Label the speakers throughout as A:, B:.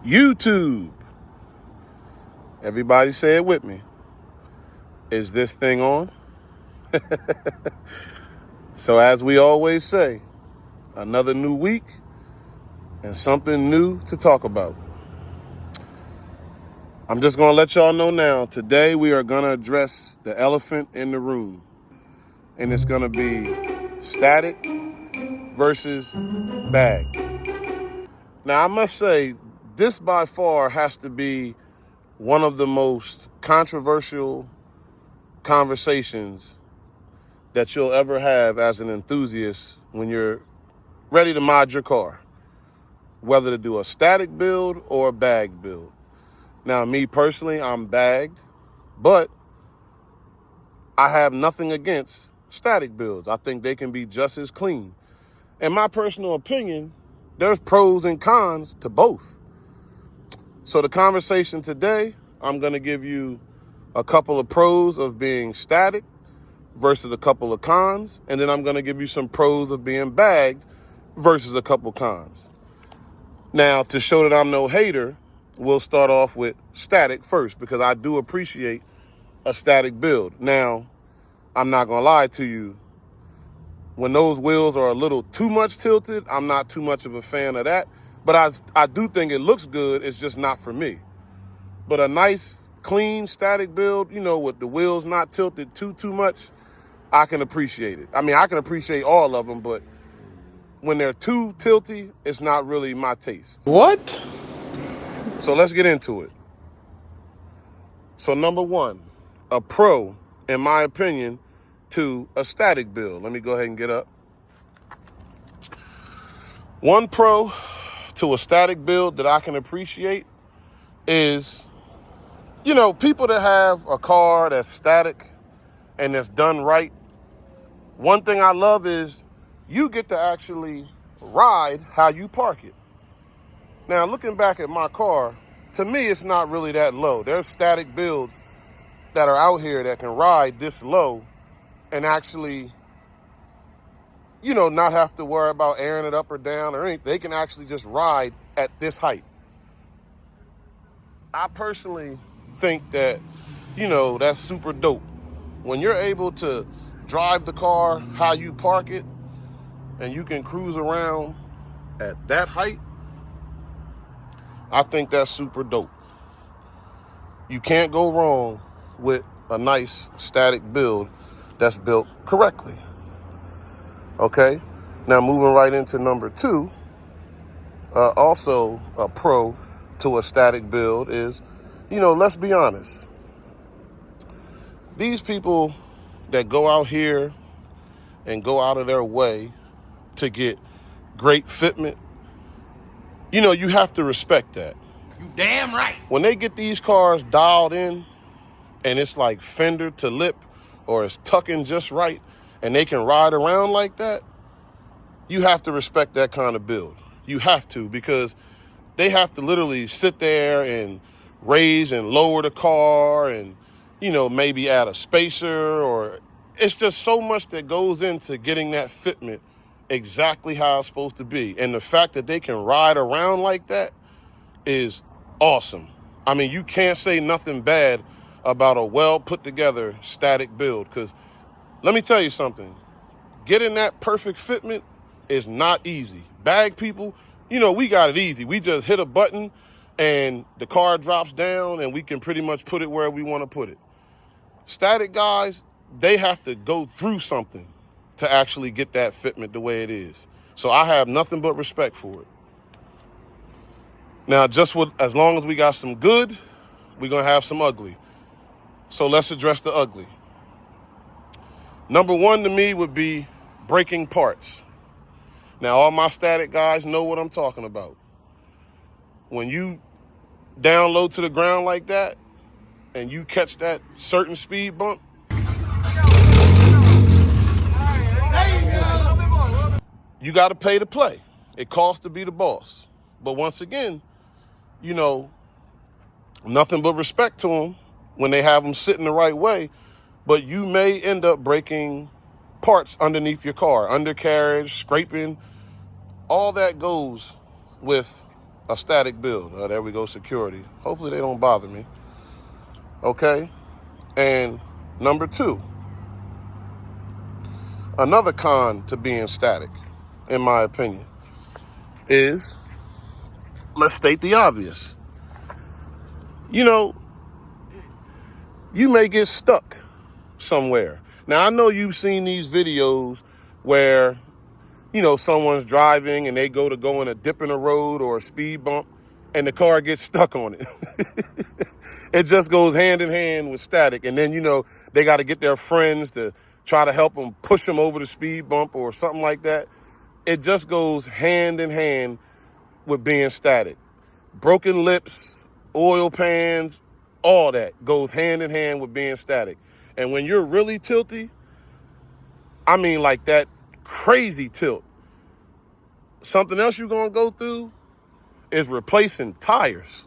A: YouTube. Everybody say it with me. Is this thing on? So as we always say, another new week and something new to talk about. I'm just going to let y'all know now, today we are going to address the elephant in the room. And it's going to be static versus bag. Now, I must say, this by far has to be one of the most controversial conversations that you'll ever have as an enthusiast when you're ready to mod your car, whether to do a static build or a bag build. Now, me personally, I'm bagged, but I have nothing against static builds. I think they can be just as clean. In my personal opinion, there's pros and cons to both. So the conversation today, I'm going to give you a couple of pros of being static versus a couple of cons, and then I'm going to give you some pros of being bagged versus a couple cons. Now, to show that I'm no hater, we'll start off with static first, because I do appreciate a static build. Now, I'm not going to lie to you. When those wheels are a little too much tilted, I'm not too much of a fan of that. But I do think it looks good. It's just not for me. But a nice, clean, static build, with the wheels not tilted too much, I can appreciate it. I mean, I can appreciate all of them, but when they're too tilty, it's not really my taste.
B: What?
A: So let's get into it. So number one, a pro, in my opinion, to a static build. Let me go ahead and get up. One pro to a static build that I can appreciate is, people that have a car that's static and that's done right. One thing I love is you get to actually ride how you park it. Now, looking back at my car, to me, it's not really that low. There's static builds that are out here that can ride this low and actually, not have to worry about airing it up or down or anything. They can actually just ride at this height. I personally think that, that's super dope. When you're able to drive the car how you park it and you can cruise around at that height, I think that's super dope. You can't go wrong with a nice static build that's built correctly. Okay, now moving right into number two, also a pro to a static build is, let's be honest. These people that go out here and go out of their way to get great fitment, you have to respect that.
C: You damn right.
A: When they get these cars dialed in and it's like fender to lip or it's tucking just right and they can ride around like that, you have to respect that kind of build. You have to, because they have to literally sit there and raise and lower the car and, maybe add a spacer, or it's just so much that goes into getting that fitment exactly how it's supposed to be. And the fact that they can ride around like that is awesome. I mean, you can't say nothing bad about a well put together static build, because let me tell you something. Getting that perfect fitment is not easy. Bag people, we got it easy. We just hit a button and the car drops down and we can pretty much put it where we want to put it. Static guys, they have to go through something to actually get that fitment the way it is. So I have nothing but respect for it. Now, as long as we got some good, we're going to have some ugly. So let's address the ugly. Number one to me would be breaking parts. Now, all my static guys know what I'm talking about. When you down low to the ground like that and you catch that certain speed bump, you got to pay to play. It costs to be the boss. But once again, nothing but respect to them when they have them sitting the right way. But you may end up breaking parts underneath your car, undercarriage, scraping. All that goes with a static build. There we go, security. Hopefully they don't bother me. Okay? And number two, another con to being static, in my opinion, is, let's state the obvious. You know, you may get stuck somewhere. Now, I know you've seen these videos where, someone's driving and they go in a dip in a road or a speed bump and the car gets stuck on it. It just goes hand in hand with static. And then, they got to get their friends to try to help them push them over the speed bump or something like that. It just goes hand in hand with being static. Broken lips, oil pans, all that goes hand in hand with being static. And when you're really tilty, I mean like that crazy tilt, something else you're going to go through is replacing tires.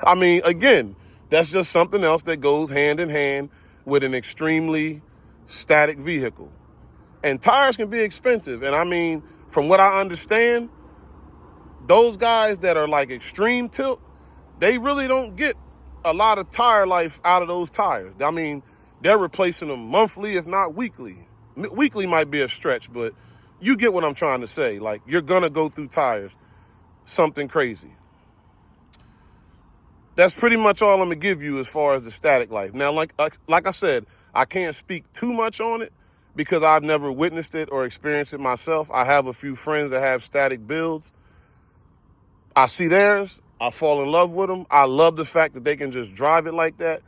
A: I mean, again, that's just something else that goes hand in hand with an extremely static vehicle. And tires can be expensive. And I mean, from what I understand, those guys that are like extreme tilt, they really don't get a lot of tire life out of those tires. I mean, they're replacing them monthly, if not weekly. Weekly might be a stretch, but you get what I'm trying to say. Like, you're going to go through tires, something crazy. That's pretty much all I'm going to give you as far as the static life. Now, like I said, I can't speak too much on it because I've never witnessed it or experienced it myself. I have a few friends that have static builds. I see theirs. I fall in love with them. I love the fact that they can just drive it like that.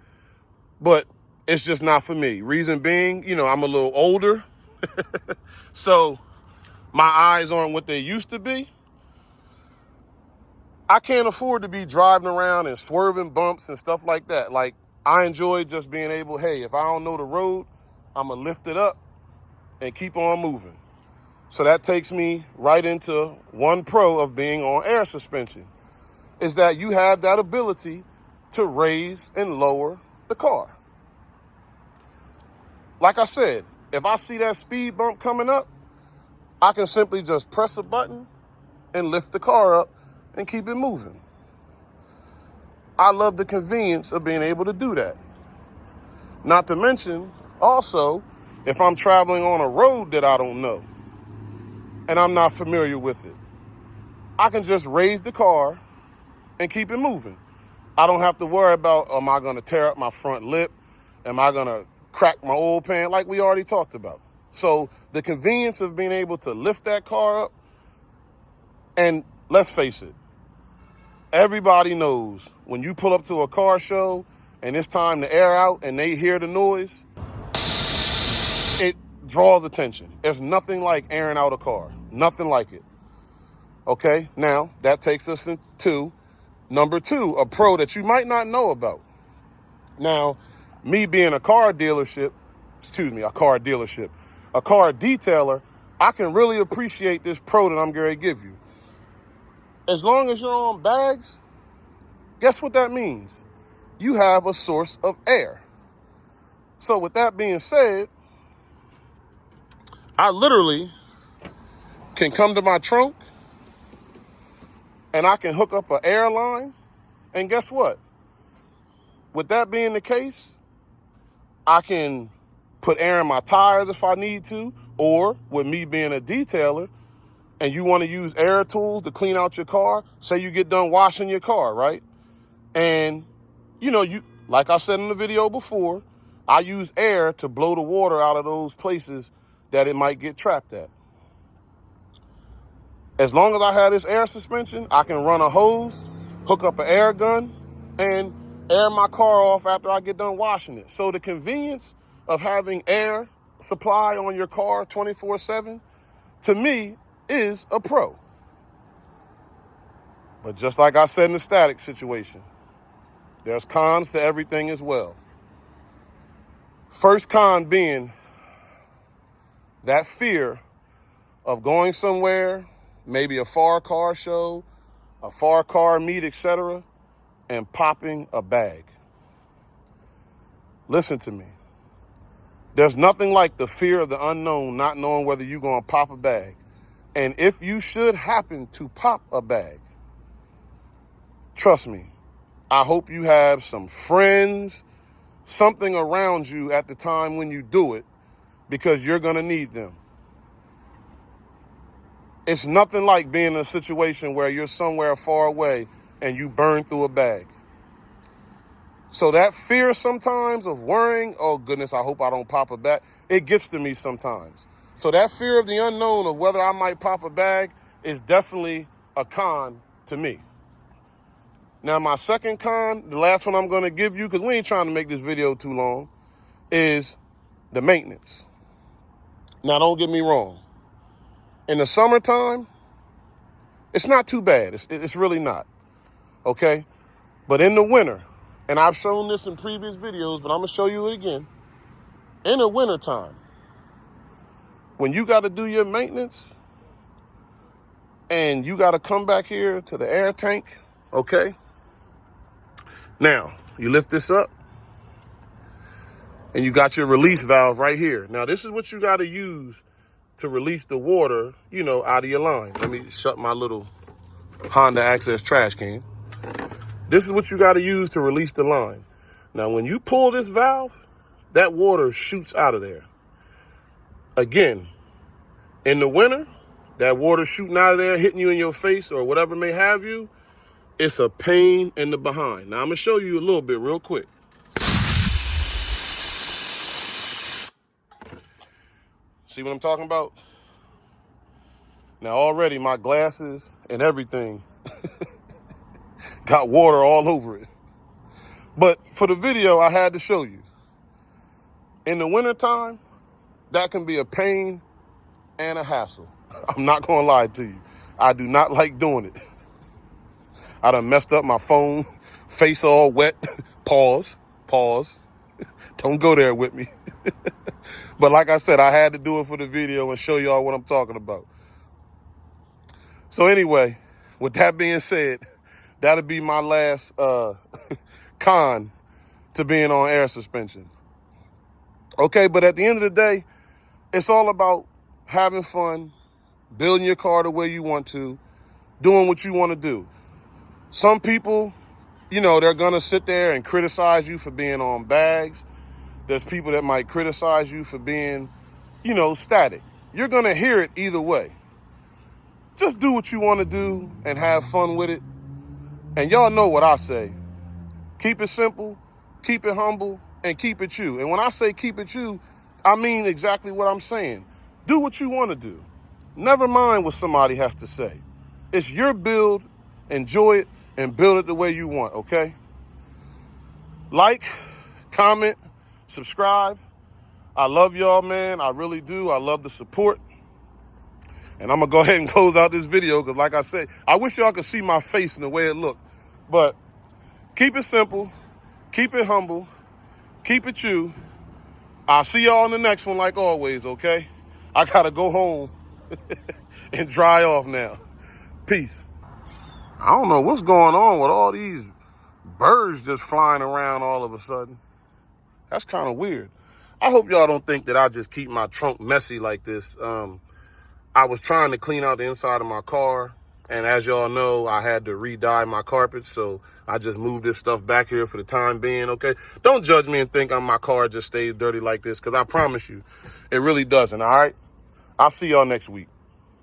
A: But it's just not for me. Reason being, I'm a little older. So my eyes aren't what they used to be. I can't afford to be driving around and swerving bumps and stuff like that. Like, I enjoy just being able, hey, if I don't know the road, I'm going to lift it up and keep on moving. So that takes me right into one pro of being on air suspension, is that you have that ability to raise and lower the car. Like I said, if I see that speed bump coming up, I can simply just press a button and lift the car up and keep it moving. I love the convenience of being able to do that. Not to mention, also, if I'm traveling on a road that I don't know and I'm not familiar with it, I can just raise the car and keep it moving. I don't have to worry about, am I going to tear up my front lip? Am I going to crack my oil pan, like we already talked about? So the convenience of being able to lift that car up, and let's face it, everybody knows when you pull up to a car show and it's time to air out and they hear the noise, it draws attention. There's nothing like airing out a car. Nothing like it. Okay, now that takes us into number two, a pro that you might not know about. Now, me being a car detailer, I can really appreciate this pro that I'm going to give you. As long as you're on bags, guess what that means? You have a source of air. So with that being said, I literally can come to my trunk and I can hook up an air line. And guess what? With that being the case, I can put air in my tires if I need to, or with me being a detailer and you want to use air tools to clean out your car, say you get done washing your car, right? And, you like I said in the video before, I use air to blow the water out of those places that it might get trapped at. As long as I have this air suspension, I can run a hose, hook up an air gun, and air my car off after I get done washing it. So the convenience of having air supply on your car 24/7, to me, is a pro. But just like I said in the static situation, there's cons to everything as well. First con being that fear of going somewhere, maybe a far car show, a far car meet, etc., and popping a bag. Listen to me. There's nothing like the fear of the unknown, not knowing whether you're going to pop a bag. And if you should happen to pop a bag, trust me, I hope you have some friends, something around you at the time when you do it, because you're going to need them. It's nothing like being in a situation where you're somewhere far away and you burn through a bag. So that fear sometimes of worrying, oh goodness, I hope I don't pop a bag, it gets to me sometimes. So that fear of the unknown of whether I might pop a bag is definitely a con to me. Now, my second con, the last one I'm going to give you, because we ain't trying to make this video too long, is the maintenance. Now, don't get me wrong. In the summertime, it's not too bad. It's really not, okay? But in the winter, and I've shown this in previous videos, but I'm going to show you it again. In the wintertime, when you got to do your maintenance and you got to come back here to the air tank, okay? Now, you lift this up and you got your release valve right here. Now, this is what you got to use to release the water, out of your line. Let me shut my little Honda Access trash can. This is what you got to use to release the line. Now, when you pull this valve, that water shoots out of there. Again, in the winter, that water shooting out of there, hitting you in your face or whatever may have you, it's a pain in the behind. Now, I'm going to show you a little bit real quick. See what I'm talking about? Now, already my glasses and everything got water all over it. But for the video, I had to show you. In the wintertime, that can be a pain and a hassle. I'm not going to lie to you. I do not like doing it. I done messed up my phone, face all wet. Pause. Don't go there with me. But like I said, I had to do it for the video and show y'all what I'm talking about. So anyway, with that being said, that'll be my last con to being on air suspension. Okay, but at the end of the day, it's all about having fun, building your car the way you want to, doing what you want to do. Some people, they're going to sit there and criticize you for being on bags. There's people that might criticize you for being, static. You're going to hear it either way. Just do what you want to do and have fun with it. And y'all know what I say. Keep it simple, keep it humble, and keep it you. And when I say keep it you, I mean exactly what I'm saying. Do what you want to do. Never mind what somebody has to say. It's your build. Enjoy it and build it the way you want, okay? Like, comment, subscribe. I love y'all, man. I really do. I love the support. And I'm going to go ahead and close out this video because, like I said, I wish y'all could see my face and the way it looked. But keep it simple. Keep it humble. Keep it you. I'll see y'all in the next one like always, okay? I got to go home and dry off now. Peace. I don't know what's going on with all these birds just flying around all of a sudden. That's kind of weird. I hope y'all don't think that I just keep my trunk messy like this. I was trying to clean out the inside of my car. And as y'all know, I had to re-dye my carpet. So I just moved this stuff back here for the time being, okay? Don't judge me and think my car just stays dirty like this, because I promise you, it really doesn't, all right? I'll see y'all next week.